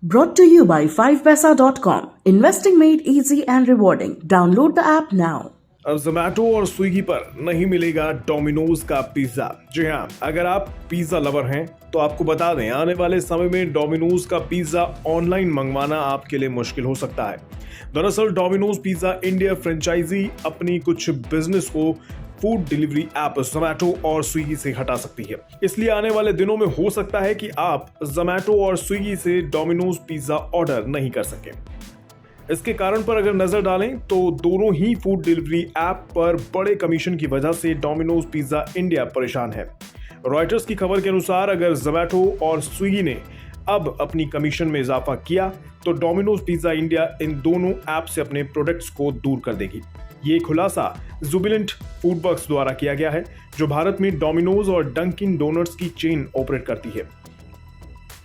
Brought to you by 5paisa.com. Investing made easy and rewarding. Download the app now. अब जोमैटो और Swiggy पर नहीं मिलेगा डोमिनोज का पिज्जा। जी हाँ, अगर आप पिज्जा लवर हैं तो आपको बता दें, आने वाले समय में डोमिनोज का पिज्जा ऑनलाइन मंगवाना आपके लिए मुश्किल हो सकता है। दरअसल डोमिनोज पिज्जा इंडिया फ्रेंचाइजी अपनी कुछ बिजनेस को फूड डिलीवरी ऐप जोमैटो और स्विगी से हटा सकती है। इसलिए आने वाले दिनों में हो सकता है कि आप जोमैटो और स्विगी से डोमिनोज पिज्जा ऑर्डर नहीं कर सकें। इसके कारण पर अगर नजर डालें तो दोनों ही फूड डिलीवरी ऐप पर बड़े कमीशन की वजह से डोमिनोज पिज्जा इंडिया परेशान है। रॉयटर्स की खबर के अनुसार अगर जोमैटो और स्विगी ने अब अपनी कमीशन में इजाफा किया तो डोमिनोज पिज्जा इंडिया इन दोनों ऐप से अपने प्रोडक्ट्स को दूर कर देगी। ये खुलासा जुबिलेंट फूडवर्क्स द्वारा किया गया है, जो भारत में डोमिनोज और डंकिन डोनट्स की चेन ऑपरेट करती है।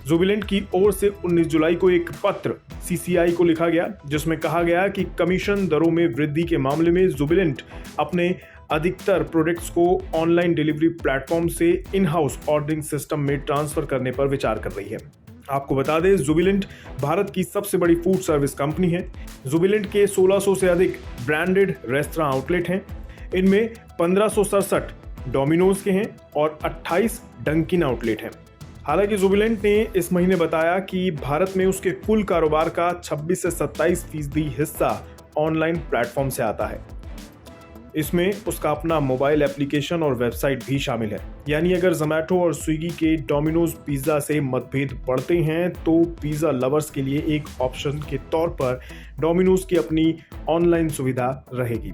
जुबिलेंट की ओर से 19 जुलाई को एक पत्र सीसीआई को लिखा गया, जिसमें कहा गया कि कमीशन दरों में वृद्धि के मामले में जुबिलेंट अपने अधिकतर प्रोडक्ट्स को ऑनलाइन डिलीवरी प्लेटफॉर्म से इन हाउस ऑर्डरिंग सिस्टम में ट्रांसफर करने पर विचार कर रही है। आपको बता दें, जुबिलेंट भारत की सबसे बड़ी फूड सर्विस कंपनी है। जुबिलेंट के 1600 से अधिक ब्रांडेड रेस्तरां आउटलेट हैं। इनमें 1567 डोमिनोज के हैं और 28 डंकिन आउटलेट हैं। हालांकि जुबिलेंट ने इस महीने बताया कि भारत में उसके कुल कारोबार का 26 से 27% हिस्सा ऑनलाइन प्लेटफॉर्म से आता है। इसमें उसका अपना मोबाइल एप्लीकेशन और वेबसाइट भी शामिल है। यानी अगर जोमैटो और स्विगी के डोमिनोज पिज्जा से मतभेद बढ़ते हैं तो पिज्जा लवर्स के लिए एक ऑप्शन के तौर पर डोमिनोज की अपनी ऑनलाइन सुविधा रहेगी।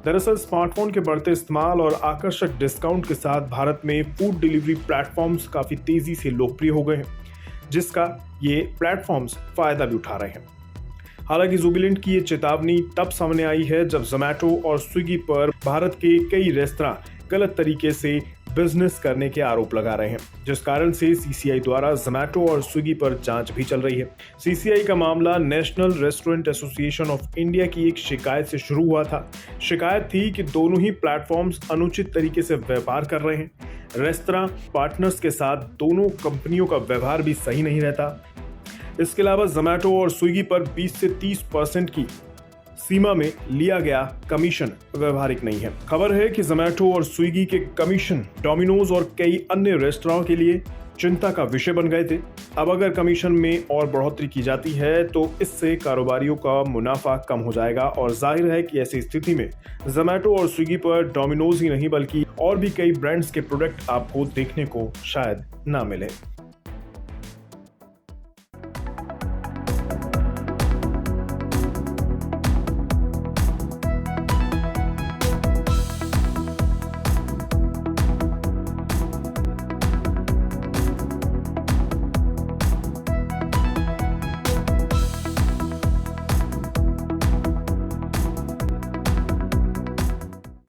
दरअसल स्मार्टफोन के बढ़ते इस्तेमाल और आकर्षक डिस्काउंट के साथ भारत में फूड डिलीवरी प्लेटफॉर्म्स काफ़ी तेज़ी से लोकप्रिय हो गए हैं, जिसका ये प्लेटफॉर्म्स फ़ायदा भी उठा रहे हैं। हालांकि जुबिलेंट की ये चेतावनी तब सामने आई है जब जोमैटो और स्विगी पर भारत के कई रेस्तरां गलत तरीके से बिजनेस करने के आरोप लगा रहे हैं, जिस कारण से सीसीआई द्वारा जोमैटो और स्विगी पर जांच भी चल रही है। सीसीआई का मामला national restaurant association of India की एक शिकायत से शुरू हुआ था। शिकायत थी कि दोनों ही प्लेटफॉर्म्स अनुचित तरीके से व्यापार कर रहे हैं। रेस्तरां पार्टनर्स के साथ दोनों कंपनियों का व्यवहार भी सही नहीं रहता। इसके अलावा जोमैटो और स्विगी पर 20 से 30% की सीमा में लिया गया कमीशन व्यवहारिक नहीं है। खबर है कि जोमैटो और स्विगी के कमीशन डोमिनोज और कई अन्य रेस्तरां के लिए चिंता का विषय बन गए थे। अब अगर कमीशन में और बढ़ोतरी की जाती है तो इससे कारोबारियों का मुनाफा कम हो जाएगा और जाहिर है कि ऐसी स्थिति में जोमैटो और स्विगी पर डोमिनोज ही नहीं बल्कि और भी कई ब्रांड्स के प्रोडक्ट आपको देखने को शायद ना मिले।